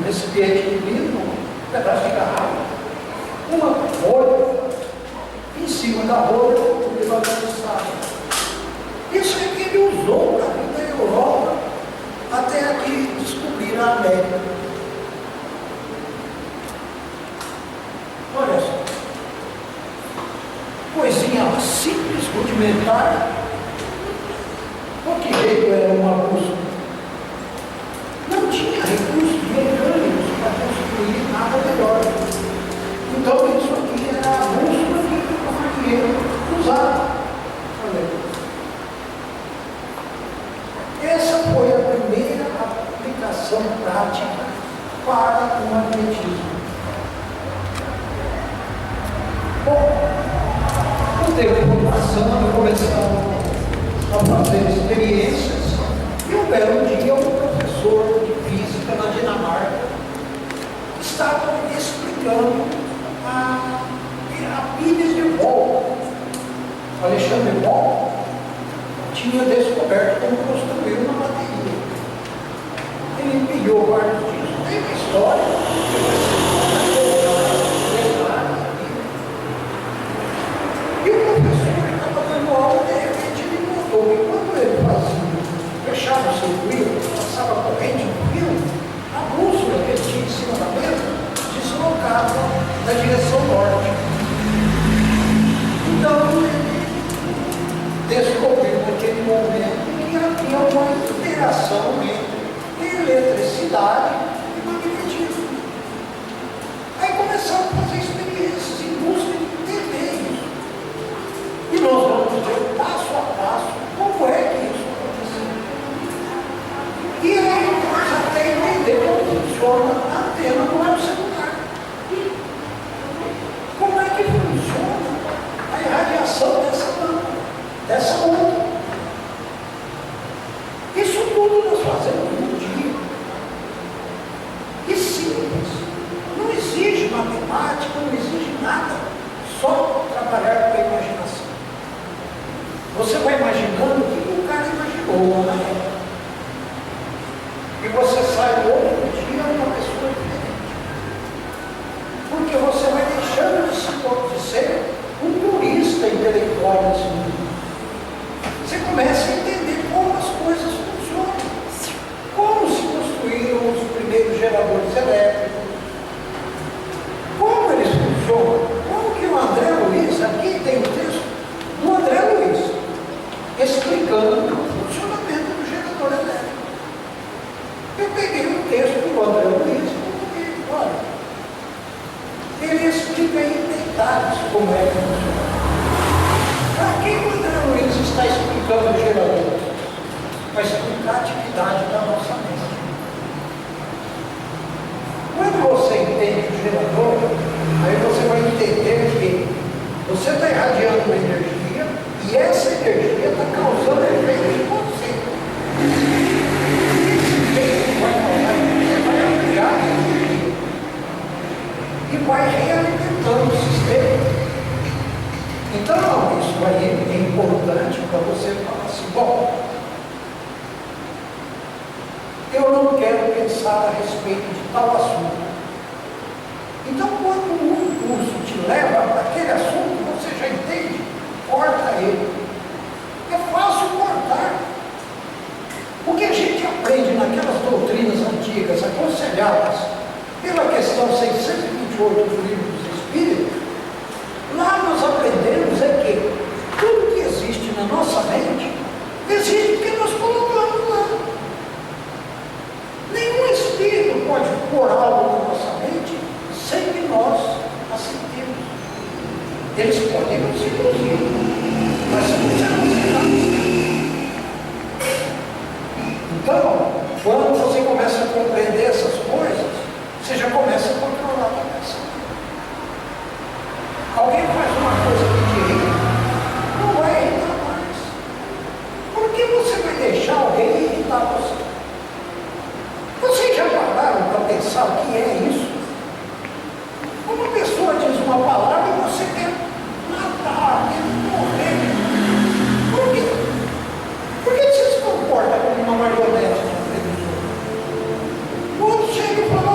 recipiente de vidro, um pedaço de garrafa, uma folha, em cima da rolha, o levantando sábio. Isso é que ele usou para vir da Europa até aqui descobrir a América. Olha só, coisinha simples, rudimentar, o que veio era uma bússola. Não tinha recursos mecânicos para construir nada melhor. Então isso aqui era a bússola que o marinheiro usava. Olha aí. Essa foi a primeira aplicação prática para o magnetismo. Bom, o tempo foi passando, começamos a fazer experiências, e um belo dia um professor de física na Dinamarca estava explicando a pilha de Volta. Alexandre Volta tinha descoberto como construir uma bateria. Ele pilhou vários discos, tem uma história, e o professor que estava dando aula, de repente ele notou que quando ele fechava o circuito, passava corrente no fio, a bússola que ele tinha em cima da mesa deslocava na direção norte. Então ele descobriu naquele momento que havia uma interação entre eletricidade e magnetismo. Aí começamos a fazer experiências em busca de entender isso. E nós vamos ver passo a passo como é que isso aconteceu. E aí nós até entender como funciona a antena do ar celular. Como é que funciona a irradiação dessa onda. Isso tudo nós fazemos num dia. E simples. Não exige matemática, não exige nada. Só trabalhar com a imaginação. Você vai imaginando o que o cara imaginou na época. E você sai outro dia uma pessoa diferente. Porque você vai deixando de ser um turista intelectual nesse mundo. Você começa a entender como as coisas funcionam. Como se construíram os primeiros geradores elétricos. Como eles funcionam. Como que o André Luiz, aqui tem o texto do André Luiz, explicando o funcionamento do gerador elétrico. Eu peguei o texto do André Luiz e coloquei, olha, ele explica em detalhes como é que funciona. Para que o André Luiz está explicando o gerador? Para explicar a atividade da nossa mente. Quando você entende o gerador, aí você vai entender que você está irradiando uma energia e essa energia está causando efeito em você. Esse efeito vai causar você vai ampliar a energia e vai realimentando o sistema. Então, isso aí é importante para você falar assim, bom, eu não quero pensar a respeito de tal assunto. Então, quando um curso te leva para aquele assunto, você já entende, corta ele. É fácil cortar. O que a gente aprende naquelas doutrinas antigas, aconselhadas pela questão 628 do Livro dos Espíritos, lá nós aprendemos é que tudo que existe na nossa mente, existe porque nós colocamos lá. Nenhum espírito pode pôr algo na nossa mente sem que nós aceitemos. Eles podem nos induzir, mas se você não aceitar. Então, quando você começa a compreender essas coisas, você já começa a controlar a cabeça. Alguém faz uma coisa que te irrita, não vai irritar mais. Por que você vai deixar alguém irritar você? Vocês já pararam para pensar o que é isso? Uma pessoa diz uma palavra e você quer matar, quer morrer. Por quê? Por que você se comporta como uma marionete de televisor? O outro chega e fala,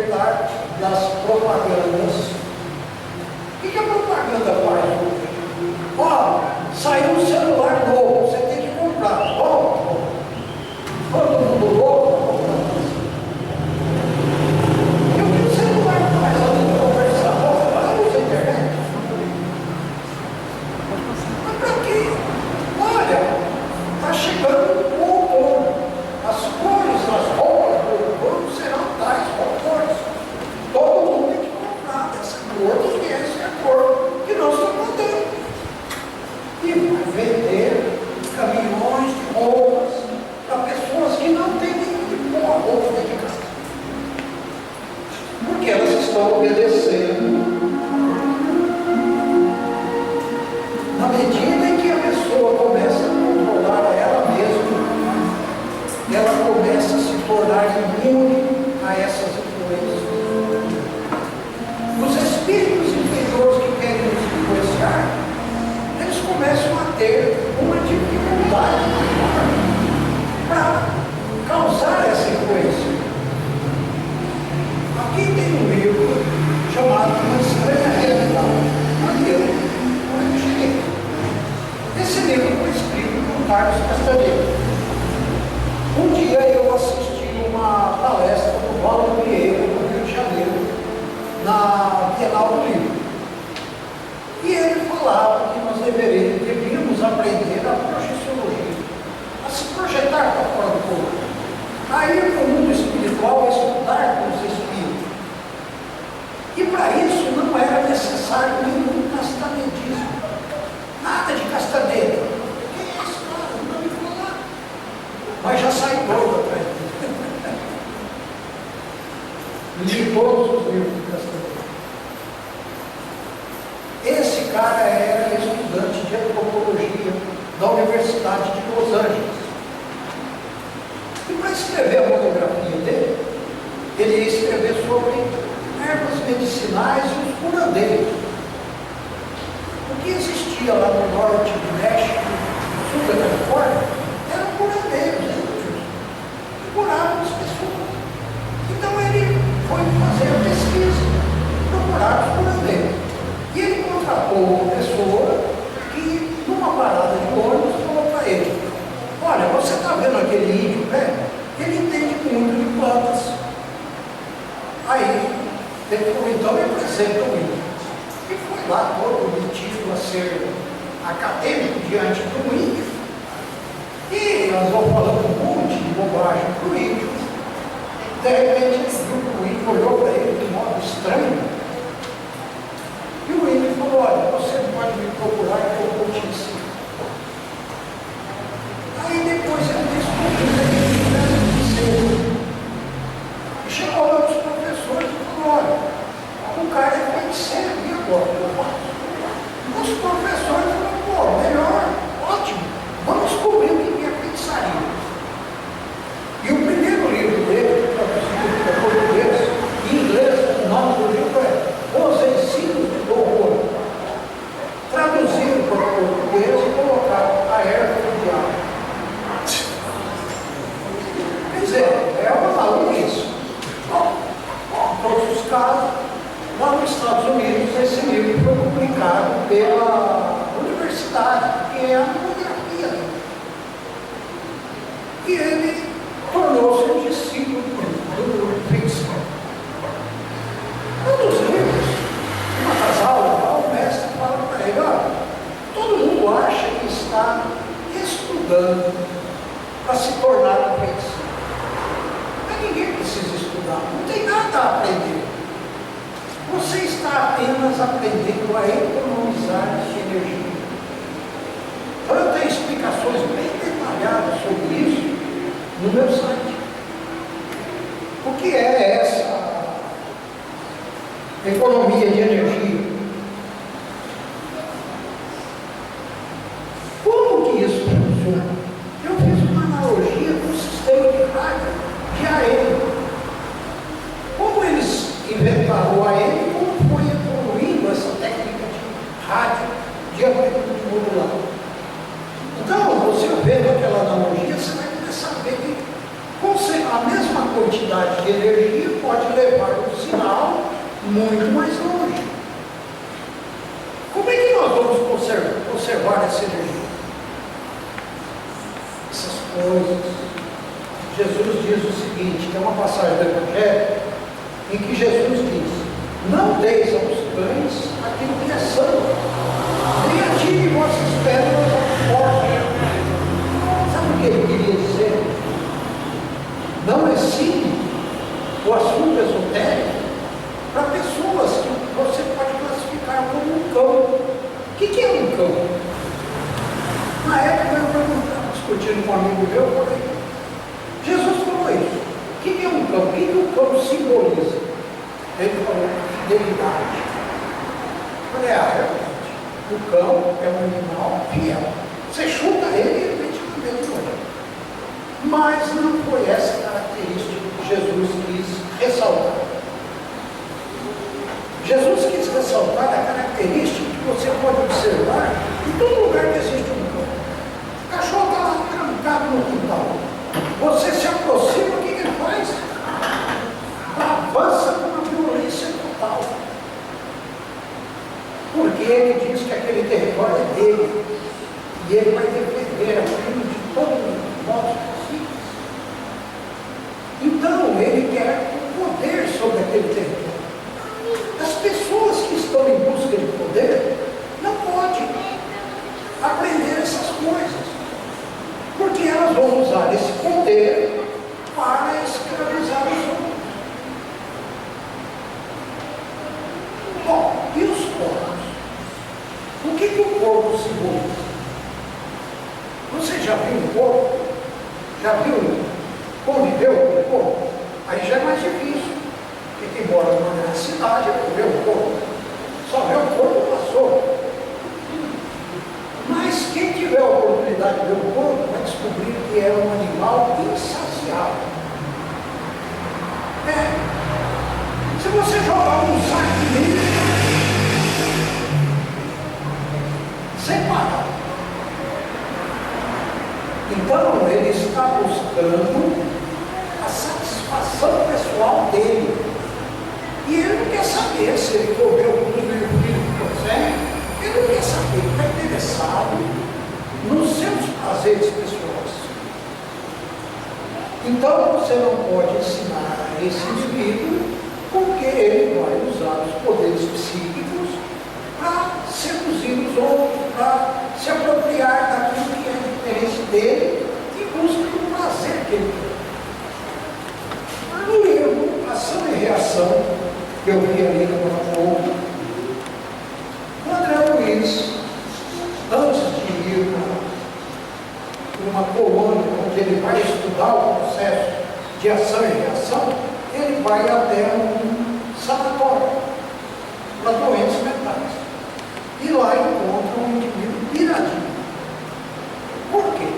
libertar das propagandas. O que a propaganda faz hoje? Ó, saiu um celular novo, você tem que comprar. Ó, todo mundo louco. E o que o celular faz além de conversar? Ó, vai usar a internet. Mas para quê? Olha, está chegando o outono. As cores das roupas do outono serão tais cores. Todo mundo tem que comprar dessa cor, porque essa é a cor que nós estamos mandando. E vai vender caminhões de roupas para pessoas que não têm nem de pôr a roupa dentro de casa. Porque elas estão obedecendo. Na medida em que a pessoa começa a controlar ela mesma, ela começa a se tornar imune a essas influências. Os espíritos inferiores que querem nos influenciar, eles começam a ter uma dificuldade maior para causar essa influência. Aqui tem um livro chamado Uma Estranha Realidade. Onde eu cheguei. Esse livro foi escrito por Carlos Castanheira. Um dia eu assisti uma palestra do Paulo Vieira, no Rio de Janeiro, na Bienal do Livro. E ele falava que nós deveríamos aprender a projeciologia, a se projetar para fora do corpo. Aí no mundo espiritual, estudar com os espíritos. E para isso não era necessário nenhum castanetismo. Nada de castaneta. Quem é esse cara? Não me falar. Mas já sai todo atrás dele. Li todos os livros de castaneta. Esse cara era estudante de antropologia da Universidade de Los Angeles. E para escrever a monografia dele, ele ia escrever sobre ervas medicinais e os curandeiros. O que existia lá no norte do México, no sul da Califórnia, eram curandeiros, que curavam as pessoas. Então ele foi fazer a pesquisa, procurar os curandeiros. E ele contratou uma pessoa que, numa parada de ônibus, falou para ele: olha, você está vendo aquele índio, né? Ele entende muito de plantas. Aí, ele falou: então me apresenta o índio. E foi lá todo metido a ser acadêmico diante do índio. E nós vamos falando um monte de bobagem para o índio. De repente, o índio olhou para ele de modo estranho. E o índio falou: olha, você pode me procurar que eu vou te ensinar. Aí depois ele descobriu que ele era feiticeiro. E chegou lá os professores e falou: olha, o cara é feiticeiro, e agora eu faço? Os professores falaram: pô, melhor, ótimo, vamos descobrir o que é feitiçaria. E o primeiro livro dele, traduzido para português e inglês, o nome do livro é Os Ensinos do Horror. Traduzido para português e colocado A Erva do Diabo. Quer dizer, é uma maluquice. Em todos os casos, lá nos Estados Unidos, esse livro foi publicado pela universidade, que é a monografia dele. E ele tornou-se um discípulo do feiticeiro. Um dos livros, uma das aulas, o mestre fala para ele: olha, todo mundo acha que está estudando para se tornar um feiticeiro. Mas ninguém precisa estudar, não tem nada a aprender. Você está apenas aprendendo a economizar sua energia. Então eu tenho explicações bem detalhadas sobre isso no meu site. O que é essa economia de energia? Como que isso funciona? Eu fiz uma analogia com o sistema de rádio de AM. Como eles inventaram o AM, como foi evoluindo essa técnica de rádio de amplitude modular? Então, você vendo aquela analogia, você vai começar a ver que a mesma quantidade de energia pode levar levar o sinal muito mais longe. Como é que nós vamos conservar essa energia? Essas coisas. Jesus diz o seguinte, tem uma passagem do Evangelho em que Jesus diz: não deis aos cães aquilo que é santo, nem atire vossas pedras à porta. Sabe o que ele queria dizer? Não ensine o assunto esotérico para pessoas que você pode classificar como um cão. O que é um cão? Na época eu estava discutindo com um amigo meu, eu falei, Jesus falou isso. O que é um cão? O que o cão simboliza? Ele falou, fidelidade. Eu falei, realmente, o cão é um animal fiel. Você chuta ele e ele vem te mandar de novo. Mas não foi essa característica que Jesus quis ressaltar. Jesus quis ressaltar a característica que você pode observar em todo lugar que existe um cão. O cachorro está lá trancado no quintal. Você se aproxima, o que ele faz? Avança com uma violência total. Porque ele diz que aquele território é dele. E ele vai defender aquilo de todos os modos possíveis. Então, ele quer o poder sobre aquele território. As pessoas que estão em busca de poder não podem aprender essas coisas. Porque elas vão usar esse poder para escravizar os outros. Bom, e os corpos? O que o corpo simboliza? Você já viu um corpo? Já viu? Conviveu com o corpo? Aí já é mais difícil. Porque quem mora numa grande cidade não vê o corpo. Só vê o corpo passou. Mas quem tiver a oportunidade de ver o corpo vai descobrir que é um animal insaciável. Se você jogar um saco de lixo sem parar, então ele está buscando a satisfação pessoal dele. E ele não quer saber se ele comeu o primeiro filho que consegue. Ele não quer saber, ele está interessado nos seus prazeres pessoais. Então você não pode ensinar a esse indivíduo, porque ele vai usar os poderes psíquicos para seduzir os outros, para se apropriar daquilo que é de interesse dele e busca do prazer que ele tem. No livro Ação e Reação, que eu vi ali no pouco, o André Luiz, antes de ir para uma colônia onde ele vai estudar o processo de ação e reação, ele vai até um sanatório para doentes mentais. E lá encontra um indivíduo piradinho. Por quê?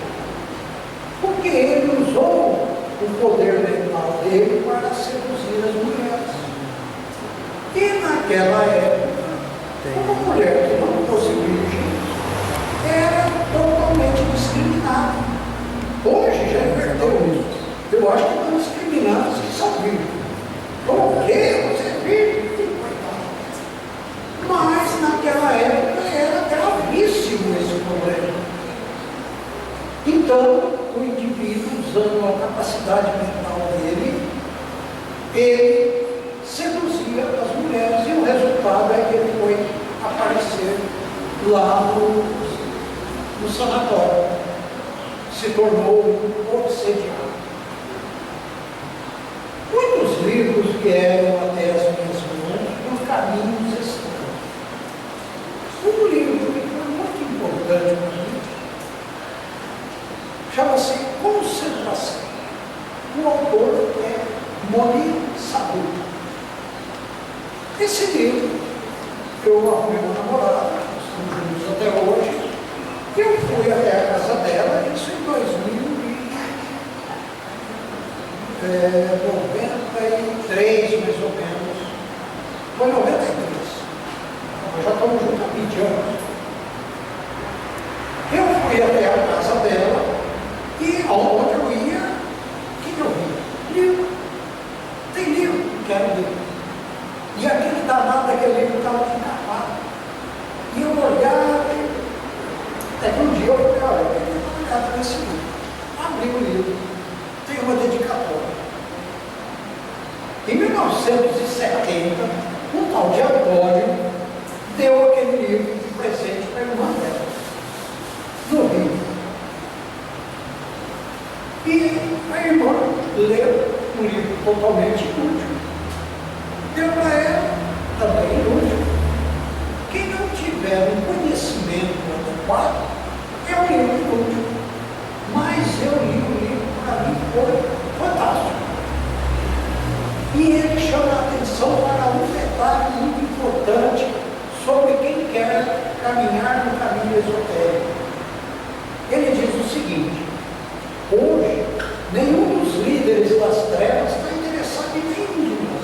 Porque ele usou o poder mental dele para seduzir as mulheres. E naquela época, uma mulher que não fosse virgem era totalmente discriminada. Hoje já inverteu isso. Eu acho que estão discriminando os que são virgens. Por quê? Você é virgem? Mas naquela época era gravíssimo esse problema. Então, o indivíduo, usando a capacidade mental dele, ele seduzia as mulheres e o resultado é que ele foi aparecer lá no sanatório. Se tornou um obsediado. Muitos livros vieram até as minhas mãos por caminhos estranhos. Um livro que foi muito importante para mim chama-se Concentração. O autor é Moni Sabu. Esse livro, eu arrumei uma namorada, estamos juntos até hoje, eu fui até a casa dela, isso em 93, mais ou menos. Foi 93. Nós já estamos juntos há 20 anos. Eu fui até a casa dela e aonde eu ia, o que eu vi? Livro. Tem livro. quero ler. E aquele danado daquele livro estava encapado. E eu olhava, até que um dia eu falei, olha, eu tenho uma olhada nesse livro. Abri o livro, tem uma dedicatória. Em 1970, um tal de Antônio deu aquele livro de presente para a irmã dela, no Rio. E a irmã leu um livro totalmente inútil. Deu para ela, também inútil. Quem não tiver um conhecimento adequado, é um livro inútil. Mas eu li o livro, para mim foi fantástico. E ele chama a atenção para um detalhe muito importante sobre quem quer caminhar no caminho esotérico. Ele diz o seguinte: hoje, nenhum dos líderes das trevas está interessado em nenhum de nós.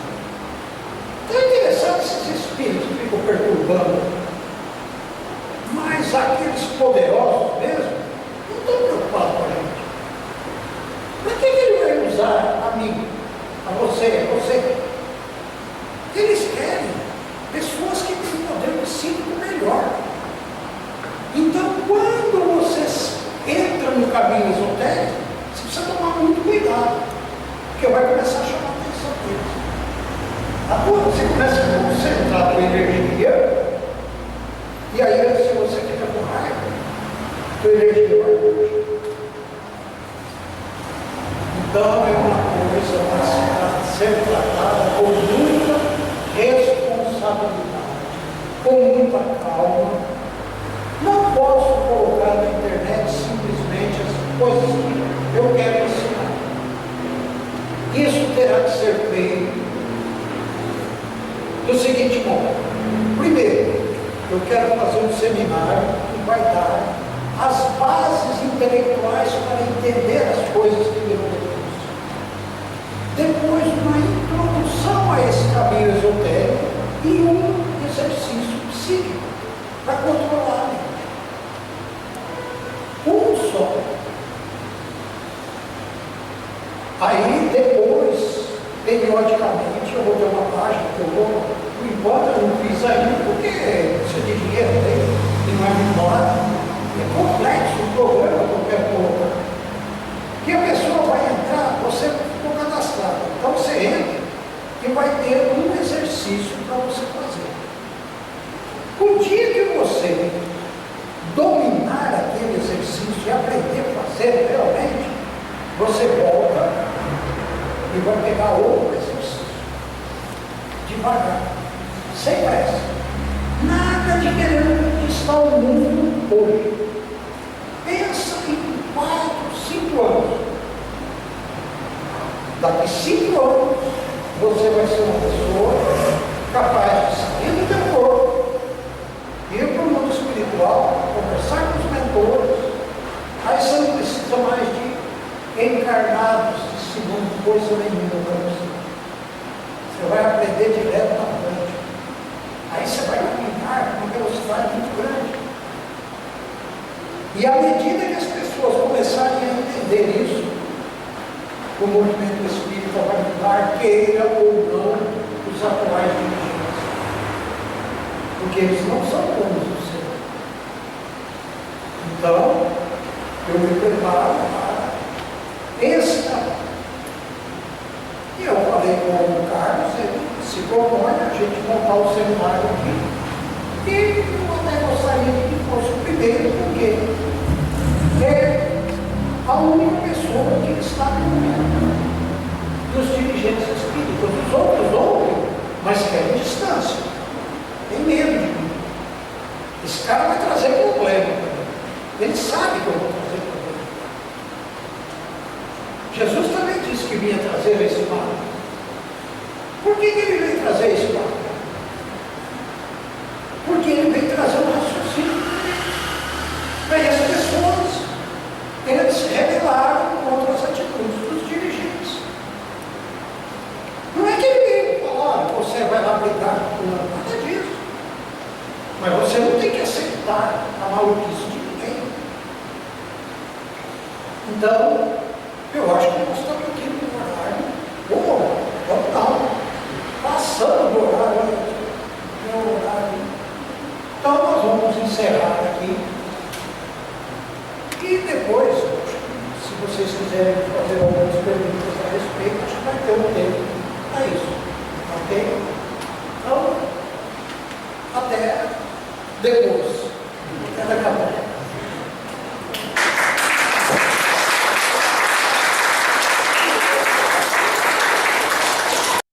Está interessado nesses espíritos que ficam perturbando. Mas aqueles poderosos mesmo, não estão preocupados com a gente. Para que ele vai usar a mim? A você, a você. Eles querem pessoas que têm poder psíquico melhor. Então, quando você entra no caminho esotérico, você precisa tomar muito cuidado, porque vai começar a chamar a atenção deles. Você começa a concentrar a tua energia, e aí, se você fica com raiva, a tua energia vai longe. Então, é uma coisa a ser tratada com muita responsabilidade, com muita calma. Não posso colocar na internet simplesmente as coisas que eu quero ensinar. Isso terá que ser feito do seguinte modo. Primeiro, eu quero fazer um seminário que vai dar as bases intelectuais para entender as coisas que me propus. Depois, uma introdução a esse caminho esotérico e um exercício psíquico para controlar a mente. Um só. Aí, depois, periodicamente, eu vou ter uma página que eu vou, por enquanto eu não fiz ainda, porque precisa de dinheiro, e não é memória. É complexo o programa que eu quero colocar. Que a pessoa vai entrar, você ficou cadastrado. Então você entra e vai ter um exercício para você fazer. O dia que você dominar aquele exercício e aprender a fazer realmente, você volta e vai pegar outro exercício. Devagar, sem pressa. Nada de querer conquistar o mundo hoje. Pensa em 4, 5 anos. Daqui 5 anos, você vai ser uma pessoa capaz de sair do teu corpo, ir para o mundo espiritual, conversar com os mentores. Aí você não precisa mais de encarnados desse mundo, coisa nenhuma para você. Você vai aprender direto na frente. Aí você vai caminhar com uma velocidade muito grande. E à medida que as pessoas começarem a entender isso, o movimento espírita vai mudar, queira ou não, os atuais dirigentes. Porque eles não são donos do céu. Então, eu me preparo para esse trabalho. E eu falei com o Carlos, ele se propõe a gente montar o seminário aqui. E eu até gostaria que fosse o primeiro, porque é a única pessoa que está comigo dos dirigentes espíritas. Os outros ouvem, mas querem distância. Tem medo de mim. Esse cara vai trazer problema para mim. Ele sabe que eu vou trazer problema. Jesus também disse que vinha trazer esse mal. Por que ele veio trazer esse mal? Porque ele veio trazer um raciocínio. Aí as pessoas, eles se rebelaram contra as atitudes dos dirigentes. Não é que ele veio falar, você vai lá brigar com nada disso. Mas você não tem que aceitar a maluquice de ninguém. Então, eu acho que nós